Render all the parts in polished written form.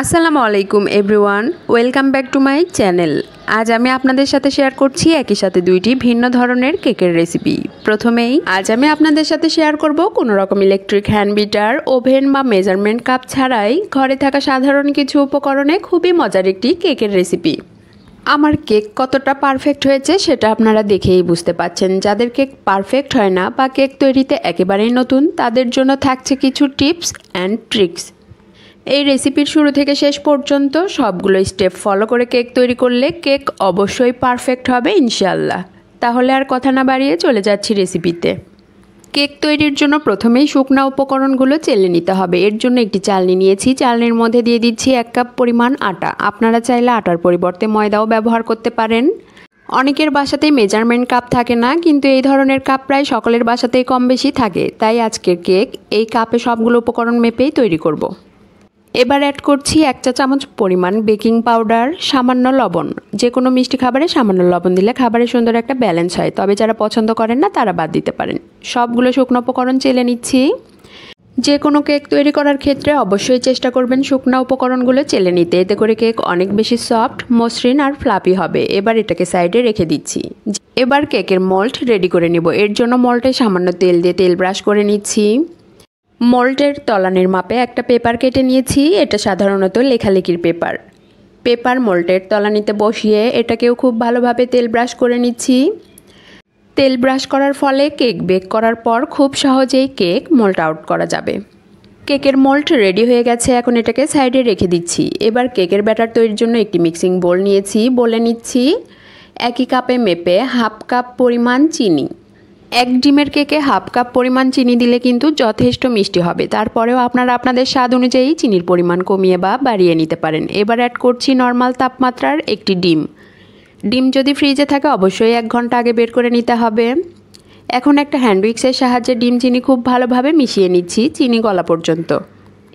আসসালামু আলাইকুম everyone, welcome back to my channel. আজ আমি আপনাদের সাথে শেয়ার করছি একই সাথে দুইটি ভিন্ন ধরনের কেকের রেসিপি। প্রথমেই আজ আমি আপনাদের সাথে শেয়ার করব কোনো রকম ইলেকট্রিক হ্যান্ড বিটার, ওভেন বা মেজারমেন্ট কাপ ছাড়াই ঘরে থাকা সাধারণ কিছু উপকরণে খুবই মজার একটি কেকের রেসিপি। আমার কেক কতটা পারফেক্ট হয়েছে সেটা আপনারা দেখেই বুঝতে পাচ্ছেন। যাদের কেক পারফেক্ট হয় না বা কেক তৈরিতে একেবারেই নতুন, তাদের জন্য থাকছে কিছু টিপস অ্যান্ড ট্রিক্স। এই রেসিপির শুরু থেকে শেষ পর্যন্ত সবগুলো স্টেপ ফলো করে কেক তৈরি করলে কেক অবশ্যই পারফেক্ট হবে ইনশাআল্লাহ। তাহলে আর কথা না বাড়িয়ে চলে যাচ্ছি রেসিপিতে। কেক তৈরির জন্য প্রথমেই শুকনা উপকরণগুলো চেলে নিতে হবে। এর জন্য একটি চালনি নিয়েছি। চালনির মধ্যে দিয়ে দিচ্ছি 1 কাপ পরিমাণ আটা। আপনারা চাইলে আটার পরিবর্তে ময়দাও ব্যবহার করতে পারেন। অনেকের বাসাতেই মেজারমেন্ট কাপ থাকে না, কিন্তু এই ধরনের কাপ প্রায় সকলের বাসাতেই কম বেশি থাকে। তাই আজকের কেক এই কাপে সবগুলো উপকরণ মেপেই তৈরি করব। এবার অ্যাড করছি 1 চা চামচ পরিমাণ বেকিং পাউডার, সামান্য লবণ। যে কোনো মিষ্টি খাবারে সামান্য লবণ দিলে খাবারের সুন্দর একটা ব্যালেন্স হয়, তবে যারা পছন্দ করেন না তারা বাদ দিতে পারেন। সবগুলো শুকনো উপকরণ চেলে নিচ্ছি। যে কোনো কেক তৈরি করার ক্ষেত্রে অবশ্যই চেষ্টা করবেন শুকনো উপকরণগুলো চেলে নিতে, এতে করে কেক অনেক বেশি সফট, মসৃণ আর ফ্লাফি হবে। এবার এটাকে সাইডে রেখে দিচ্ছি। এবার কেকের মোল্ড রেডি করে নিব। এর জন্য মোল্ডে সামান্য তেল দিয়ে তেল ব্রাশ করে নিচ্ছি। মোল্ডের তলানির মাপে একটা পেপার কেটে নিয়েছি। এটা সাধারণত লেখালেখির পেপার মোল্ডের তলানিতে বসিয়ে এটাকেও খুব ভালোভাবে তেল ব্রাশ করে নিচ্ছি। তেল ব্রাশ করার ফলে কেক বেক করার পর খুব সহজেই কেক মোল্ড আউট করা যাবে। কেকের মোল্ড রেডি হয়ে গেছে, এখন এটাকে সাইডে রেখে দিচ্ছি। এবার কেকের ব্যাটার তৈরির জন্য একটি মিক্সিং বোল নিয়েছি। বলে নিচ্ছি একই কাপে মেপে 1/2 কাপ পরিমাণ চিনি। 1 ডিমের কেকে 1/2 কাপ পরিমাণ চিনি দিলে কিন্তু যথেষ্ট মিষ্টি হবে। তারপরেও আপনারা আপনাদের স্বাদ অনুযায়ী চিনির পরিমাণ কমিয়ে বা বাড়িয়ে নিতে পারেন। এবার অ্যাড করছি নর্মাল তাপমাত্রার একটি ডিম। ডিম যদি ফ্রিজে থাকে অবশ্যই 1 ঘন্টা আগে বের করে নিতে হবে। এখন একটা হ্যান্ড উইক্সের সাহায্যে ডিম চিনি খুব ভালোভাবে মিশিয়ে নিচ্ছি চিনি গলা পর্যন্ত।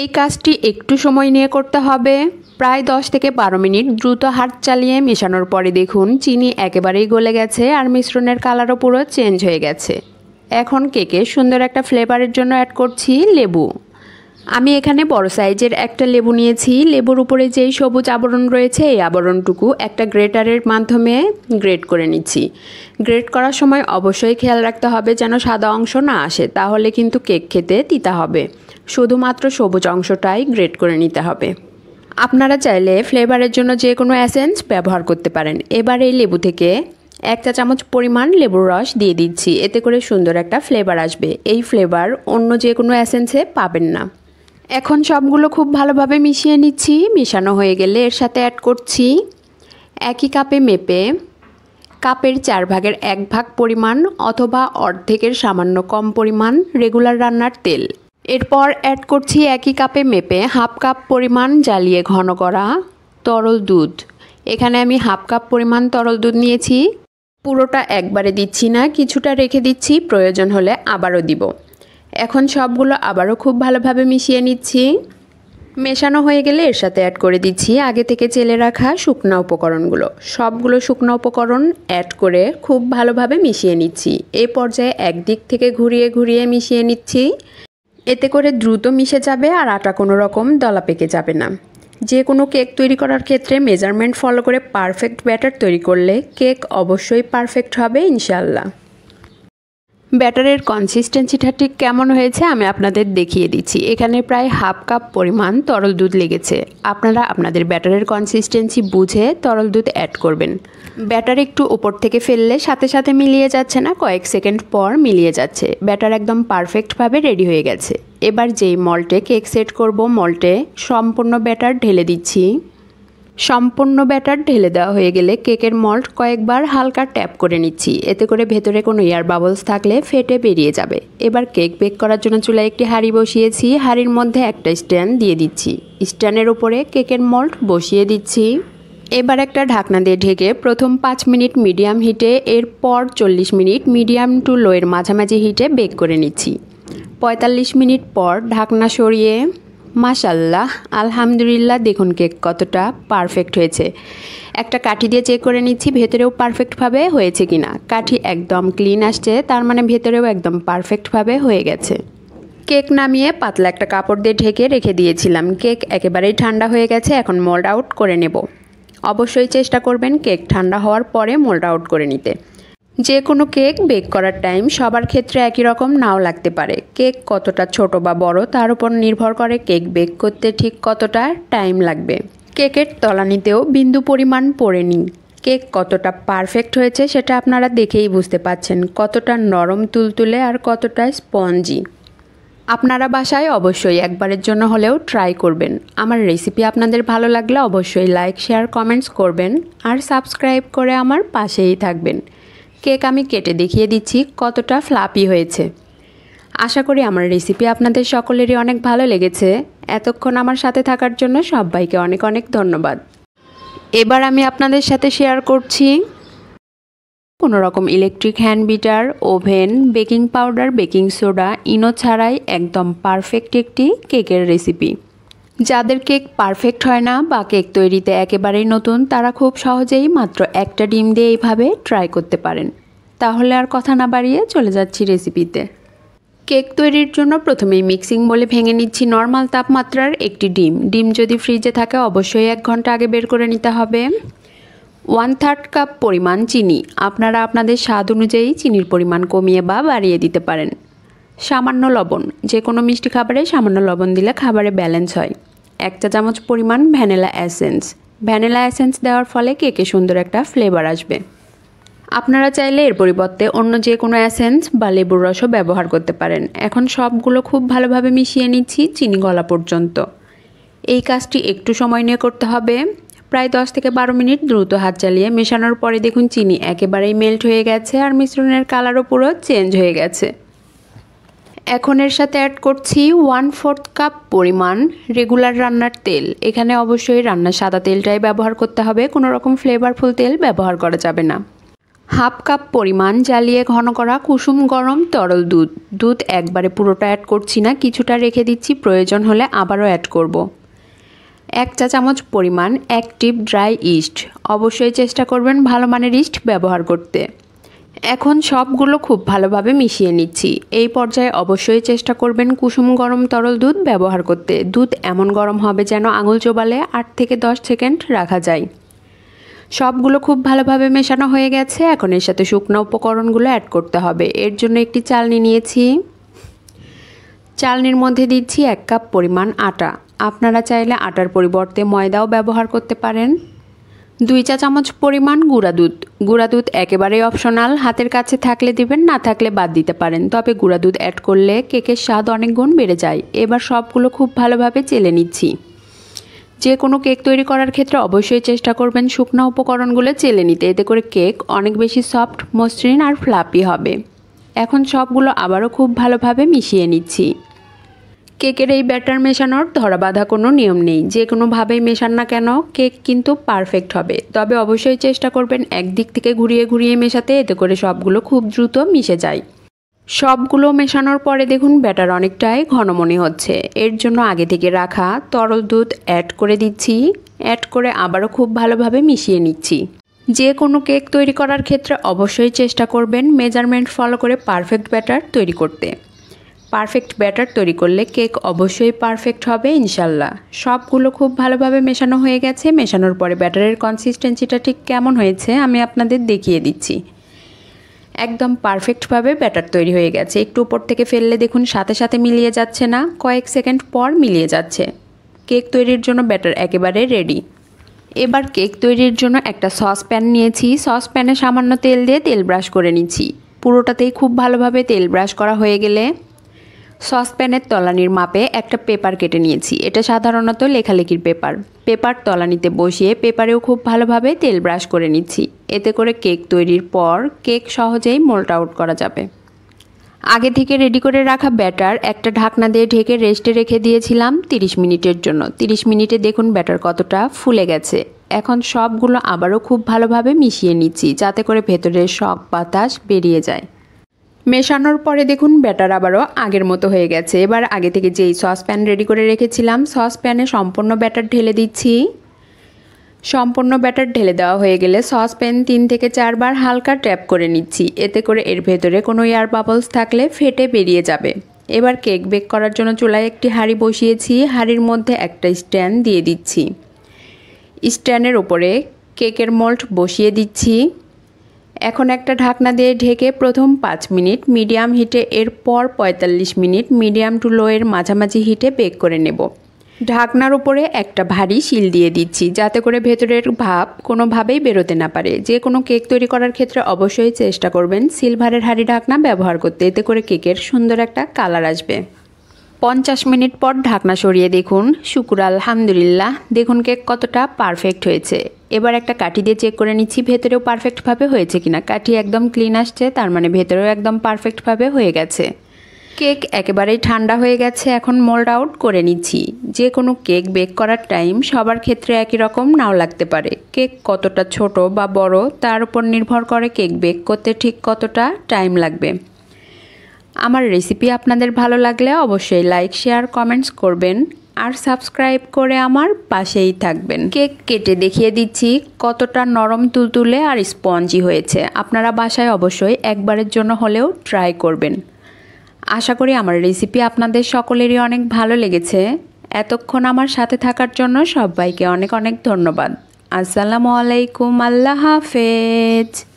এই কাজটি একটু সময় নিয়ে করতে হবে, প্রায় 10 থেকে 12 মিনিট দ্রুত হাত চালিয়ে মেশানোর পরে দেখুন চিনি একেবারেই গলে গেছে আর মিশ্রণের কালারও পুরো চেঞ্জ হয়ে গেছে। এখন কেকে সুন্দর একটা ফ্লেভারের জন্য অ্যাড করছি লেবু। আমি এখানে বড় সাইজের একটা লেবু নিয়েছি। লেবুর উপরে যেই সবুজ আবরণ রয়েছে এই আবরণটুকু একটা গ্রেটারের মাধ্যমে গ্রেট করে নিচ্ছি। গ্রেট করার সময় অবশ্যই খেয়াল রাখতে হবে যেন সাদা অংশ না আসে, তাহলে কিন্তু কেক খেতে তিতা হবে। শুধুমাত্র সবুজ অংশটাই গ্রেট করে নিতে হবে। আপনারা চাইলে ফ্লেভারের জন্য যে কোনো এসেন্স ব্যবহার করতে পারেন। এবার এই লেবু থেকে 1 চা চামচ পরিমাণ লেবুর রস দিয়ে দিচ্ছি। এতে করে সুন্দর একটা ফ্লেভার আসবে। এই ফ্লেভার অন্য যে কোনো এসেন্সে পাবেন না। এখন সবগুলো খুব ভালোভাবে মিশিয়ে নিচ্ছি। মিশানো হয়ে গেলে এর সাথে অ্যাড করছি একই কাপে মেপে কাপের 4 ভাগের 1 ভাগ পরিমাণ অথবা অর্ধেকের সামান্য কম পরিমাণ রেগুলার রান্নার তেল। এরপর অ্যাড করছি একই কাপে মেপে 1/2 কাপ পরিমাণ জ্বালিয়ে ঘন করা তরল দুধ। এখানে আমি 1/2 কাপ পরিমাণ তরল দুধ নিয়েছি। পুরোটা একবারে দিচ্ছি না, কিছুটা রেখে দিচ্ছি, প্রয়োজন হলে আবারও দিব। এখন সবগুলো আবারও খুব ভালোভাবে মিশিয়ে নিচ্ছি। মেশানো হয়ে গেলে এর সাথে অ্যাড করে দিচ্ছি আগে থেকে চেলে রাখা শুকনা উপকরণগুলো। সবগুলো শুকনো উপকরণ অ্যাড করে খুব ভালোভাবে মিশিয়ে নিচ্ছি। এই পর্যায়ে একদিক থেকে ঘুরিয়ে ঘুরিয়ে মিশিয়ে নিচ্ছি। এতে করে দ্রুত মিশে যাবে আর আটা কোনো রকম দলা পেকে যাবে না। যে কোনো কেক তৈরি করার ক্ষেত্রে মেজারমেন্ট ফলো করে পারফেক্ট ব্যাটার তৈরি করলে কেক অবশ্যই পারফেক্ট হবে ইনশাআল্লাহ। ব্যাটারের কনসিস্টেন্সিটা ঠিক কেমন হয়েছে আমি আপনাদের দেখিয়ে দিচ্ছি। এখানে প্রায় 1/2 কাপ পরিমাণ তরল দুধ লেগেছে। আপনারা আপনাদের ব্যাটারের কনসিস্টেন্সি বুঝে তরল দুধ অ্যাড করবেন। ব্যাটার একটু উপর থেকে ফেললে সাথে সাথে মিলিয়ে যাচ্ছে না, কয়েক সেকেন্ড পর মিলিয়ে যাচ্ছে। ব্যাটার একদম পারফেক্টভাবে রেডি হয়ে গেছে। এবার যেই মল্টে কেক সেট করব, মল্টে সম্পূর্ণ ব্যাটার ঢেলে দিচ্ছি। সম্পূর্ণ ব্যাটার ঢেলে দেওয়া হয়ে গেলে কেকের মল্ট কয়েকবার হালকা ট্যাপ করে নিচ্ছি। এতে করে ভেতরে কোনো এয়ার বাবলস থাকলে ফেটে বেরিয়ে যাবে। এবার কেক বেক করার জন্য চুলায় একটি হাঁড়ি বসিয়েছি। হাঁড়ির মধ্যে একটা স্ট্যান্ড দিয়ে দিচ্ছি। স্ট্যান্ডের উপরে কেকের মল্ট বসিয়ে দিচ্ছি। এবার একটা ঢাকনা দিয়ে ঢেকে প্রথম 5 মিনিট মিডিয়াম হিটে, এরপর 40 মিনিট মিডিয়াম টু লোয়ের মাঝামাঝি হিটে বেক করে নিচ্ছি। 45 মিনিট পর ঢাকনা সরিয়ে মাশাআল্লাহ, আলহামদুলিল্লাহ, দেখুন কেক কতটা পারফেক্ট হয়েছে। একটা কাঠি দিয়ে চেক করে নিচ্ছি ভেতরেও পারফেক্টভাবে হয়েছে কিনা। কাঠি একদম ক্লিন আসছে, তার মানে ভেতরেও একদম পারফেক্টভাবে হয়ে গেছে। কেক নামিয়ে পাতলা একটা কাপড় দিয়ে ঢেকে রেখে দিয়েছিলাম। কেক একেবারেই ঠান্ডা হয়ে গেছে, এখন মোল্ড আউট করে নেব। অবশ্যই চেষ্টা করবেন কেক ঠান্ডা হওয়ার পরে মোল্ড আউট করে নিতে। যে কোনো কেক বেক করার টাইম সবার ক্ষেত্রে একই রকম নাও লাগতে পারে। কেক কতটা ছোট বা বড় তার উপর নির্ভর করে কেক বেক করতে ঠিক কতটা টাইম লাগবে। কেকের তলানিতেও বিন্দু পরিমাণ পড়ে নিই। কেক কতটা পারফেক্ট হয়েছে সেটা আপনারা দেখেই বুঝতে পাচ্ছেন, কতটা নরম তুলতুলে আর কতটা স্পঞ্জি। আপনারা বাসায় অবশ্যই একবারের জন্য হলেও ট্রাই করবেন। আমার রেসিপি আপনাদের ভালো লাগলে অবশ্যই লাইক, শেয়ার, কমেন্টস করবেন আর সাবস্ক্রাইব করে আমার পাশেই থাকবেন। কেক আমি কেটে দেখিয়ে দিচ্ছি কতটা ফ্লাপি হয়েছে। আশা করি আমার রেসিপি আপনাদের সকলেরই অনেক ভালো লেগেছে। এতক্ষণ আমার সাথে থাকার জন্য সবাইকে অনেক অনেক ধন্যবাদ। এবার আমি আপনাদের সাথে শেয়ার করছি কোনো রকম electric hand beater, oven, baking powder, baking soda, Eno ছাড়াই একদম পারফেক্ট একটি কেকের রেসিপি। যাদের কেক পারফেক্ট হয় না বা কেক তৈরিতে একেবারেই নতুন, তারা খুব সহজেই মাত্র একটা ডিম দিয়ে এইভাবে ট্রাই করতে পারেন। তাহলে আর কথা না বাড়িয়ে চলে যাচ্ছি রেসিপিতে। কেক তৈরির জন্য প্রথমেই মিক্সিং বলে ভেঙে নিচ্ছি নর্মাল তাপমাত্রার একটি ডিম। ডিম যদি ফ্রিজে থাকে অবশ্যই 1 ঘন্টা আগে বের করে নিতে হবে। 1/3 কাপ পরিমাণ চিনি। আপনারা আপনাদের স্বাদ অনুযায়ী চিনির পরিমাণ কমিয়ে বা বাড়িয়ে দিতে পারেন। সামান্য লবণ, যে কোনো মিষ্টি খাবারে সামান্য লবণ দিলে খাবারে ব্যালেন্স হয়। 1 চা চামচ পরিমাণ ভ্যানিলা এসেন্স। ভ্যানিলা এসেন্স দেওয়ার ফলে কেকে সুন্দর একটা ফ্লেভার আসবে। আপনারা চাইলে এর পরিবর্তে অন্য যে কোনো এসেন্স বা লেবুর রসও ব্যবহার করতে পারেন। এখন সবগুলো খুব ভালোভাবে মিশিয়ে নিচ্ছি চিনি গলা পর্যন্ত। এই কাজটি একটু সময় নিয়ে করতে হবে। প্রায় 10 থেকে 12 মিনিট দ্রুত হাত চালিয়ে মেশানোর পরে দেখুন চিনি একেবারেই মেল্ট হয়ে গেছে আর মিশ্রণের কালারও পুরো চেঞ্জ হয়ে গেছে। এখন এর সাথে অ্যাড করছি 1/4 কাপ পরিমাণ রেগুলার রান্নার তেল। এখানে অবশ্যই রান্নার সাদা তেলটাই ব্যবহার করতে হবে, কোনো রকম ফ্লেভারফুল তেল ব্যবহার করা যাবে না। 1/2 কাপ পরিমাণ জ্বালিয়ে ঘন করা কুসুম গরম তরল দুধ। দুধ একবারে পুরোটা অ্যাড করছি না, কিছুটা রেখে দিচ্ছি, প্রয়োজন হলে আবারও অ্যাড করব। 1 চা চামচ পরিমাণ অ্যাক্টিভ ড্রাই ইস্ট। অবশ্যই চেষ্টা করবেন ভালো মানের ইস্ট ব্যবহার করতে। এখন সবগুলো খুব ভালোভাবে মিশিয়ে নিচ্ছি। এই পর্যায়ে অবশ্যই চেষ্টা করবেন কুসুম গরম তরল দুধ ব্যবহার করতে। দুধ এমন গরম হবে যেন আঙুল চোবালে 8 থেকে 10 সেকেন্ড রাখা যায়। সবগুলো খুব ভালোভাবে মেশানো হয়ে গেছে। এখন এর সাথে শুকনো উপকরণগুলো অ্যাড করতে হবে। এর জন্য একটি চালনি নিয়েছি। চালনির মধ্যে দিচ্ছি 1 কাপ পরিমাণ আটা। আপনারা চাইলে আটার পরিবর্তে ময়দাও ব্যবহার করতে পারেন। 2 চা চামচ পরিমাণ গুঁড়া দুধ। গুঁড়া দুধ একেবারেই অপশনাল, হাতের কাছে থাকলে দিবেন, না থাকলে বাদ দিতে পারেন। তবে গুঁড়া দুধ অ্যাড করলে কেকের স্বাদ অনেক গুণ বেড়ে যায়। এবার সবগুলো খুব ভালোভাবে চেলে নিচ্ছি। যে কোনো কেক তৈরি করার ক্ষেত্রে অবশ্যই চেষ্টা করবেন শুকনো উপকরণগুলো চেলে নিতে, এতে করে কেক অনেক বেশি সফট, মসৃণ আর ফ্লাপি হবে। এখন সবগুলো আবারও খুব ভালোভাবে মিশিয়ে নিচ্ছি। কেকের এই ব্যাটার মেশানোর ধরা বাঁধা কোনো নিয়ম নেই, যে কোনোভাবেই মেশান না কেন কেক কিন্তু পারফেক্ট হবে। তবে অবশ্যই চেষ্টা করবেন একদিক থেকে ঘুরিয়ে ঘুরিয়ে মেশাতে, এতে করে সবগুলো খুব দ্রুত মিশে যায়। সবগুলো মেশানোর পরে দেখুন ব্যাটার অনেকটাই ঘন মনে হচ্ছে। এর জন্য আগে থেকে রাখা তরল দুধ অ্যাড করে দিচ্ছি। অ্যাড করে আবারও খুব ভালোভাবে মিশিয়ে নিচ্ছি। যে কোনো কেক তৈরি করার ক্ষেত্রে অবশ্যই চেষ্টা করবেন মেজারমেন্ট ফলো করে পারফেক্ট ব্যাটার তৈরি করতে। পারফেক্ট ব্যাটার তৈরি করলে কেক অবশ্যই পারফেক্ট হবে ইনশাল্লাহ। সবগুলো খুব ভালোভাবে মেশানো হয়ে গেছে। মেশানোর পরে ব্যাটারের কনসিস্টেন্সিটা ঠিক কেমন হয়েছে আমি আপনাদের দেখিয়ে দিচ্ছি। একদম পারফেক্টভাবে ব্যাটার তৈরি হয়ে গেছে। একটু উপর থেকে ফেললে দেখুন সাথে সাথে মিলিয়ে যাচ্ছে না, কয়েক সেকেন্ড পর মিলিয়ে যাচ্ছে। কেক তৈরির জন্য ব্যাটার একেবারে রেডি। এবার কেক তৈরির জন্য একটা সসপ্যান নিয়েছি। সসপ্যানে সামান্য তেল দিয়ে তেল ব্রাশ করে নিচ্ছি। পুরোটাতেই খুব ভালোভাবে তেল ব্রাশ করা হয়ে গেলে সসপ্যানের তলানির মাপে একটা পেপার কেটে নিয়েছি। এটা সাধারণত লেখালেখির পেপার। পেপার তলানিতে বসিয়ে পেপারেও খুব ভালোভাবে তেল ব্রাশ করে নিচ্ছি। এতে করে কেক তৈরির পর কেক সহজেই মোল্ড আউট করা যাবে। আগে থেকে রেডি করে রাখা ব্যাটার একটা ঢাকনা দিয়ে ঢেকে রেস্টে রেখে দিয়েছিলাম 30 মিনিটের জন্য। 30 মিনিটে দেখুন ব্যাটার কতটা ফুলে গেছে। এখন সবগুলো আবারও খুব ভালোভাবে মিশিয়ে নিচ্ছি, যাতে করে ভেতরের সব বাতাস বেরিয়ে যায়। মেশানোর পরে দেখুন ব্যাটার আবারও আগের মতো হয়ে গেছে। এবার আগে থেকে যেই সসপ্যান রেডি করে রেখেছিলাম সসপ্যানে সম্পূর্ণ ব্যাটার ঢেলে দিচ্ছি। সম্পূর্ণ ব্যাটার ঢেলে দেওয়া হয়ে গেলে সসপ্যান 3 থেকে 4 বার হালকা ট্যাপ করে নিচ্ছি। এতে করে এর ভেতরে কোনো এয়ার বাবলস থাকলে ফেটে বেরিয়ে যাবে। এবার কেক বেক করার জন্য চুলায় একটি হাঁড়ি বসিয়েছি, হাঁড়ির মধ্যে একটা স্ট্যান্ড দিয়ে দিচ্ছি। স্ট্যান্ডের উপরে কেকের মোল্ড বসিয়ে দিচ্ছি। এখন একটা ঢাকনা দিয়ে ঢেকে প্রথম 5 মিনিট মিডিয়াম হিটে, এরপর 45 মিনিট মিডিয়াম টু লো এর মাঝামাঝি হিটে বেক করে নেব। ঢাকনার উপরে একটা ভারী শিল দিয়ে দিচ্ছি যাতে করে ভেতরের ভাপ কোনোভাবেই বেরোতে না পারে। যে কোনো কেক তৈরি করার ক্ষেত্রে অবশ্যই চেষ্টা করবেন সিলভারের হাঁড়ি ঢাকনা ব্যবহার করতে, এতে করে কেকের সুন্দর একটা কালার আসবে। 50 মিনিট পর ঢাকনা সরিয়ে দেখুন, শুকুর আলহামদুলিল্লাহ, দেখুন কেক কতটা পারফেক্ট হয়েছে। এবার একটা কাঠি দিয়ে চেক করে নিচ্ছি ভেতরেও পারফেক্টভাবে হয়েছে কিনা। কাঠি একদম ক্লিন আসছে, তার মানে ভেতরেও একদম পারফেক্টভাবে হয়ে গেছে। কেক একেবারেই ঠান্ডা হয়ে গেছে, এখন মোল্ড আউট করে নিচ্ছি। যে কোনো কেক বেক করার টাইম সবার ক্ষেত্রে একই রকম নাও লাগতে পারে। কেক কতটা ছোট বা বড় তার উপর নির্ভর করে কেক বেক করতে ঠিক কতটা টাইম লাগবে। আমার রেসিপি আপনাদের ভালো লাগলে অবশ্যই লাইক, শেয়ার, কমেন্টস করবেন আর সাবস্ক্রাইব করে আমার পাশেই থাকবেন। কেক কেটে দেখিয়ে দিচ্ছি কতটা নরম তুলতুলে আর স্পঞ্জি হয়েছে। আপনারা বাসায় অবশ্যই একবারের জন্য হলেও ট্রাই করবেন। আশা করি আমার রেসিপি আপনাদের সকলেরই অনেক ভালো লেগেছে। এতক্ষণ আমার সাথে থাকার জন্য সবাইকে অনেক অনেক ধন্যবাদ। আসসালামু আলাইকুম, আল্লাহ হাফেজ।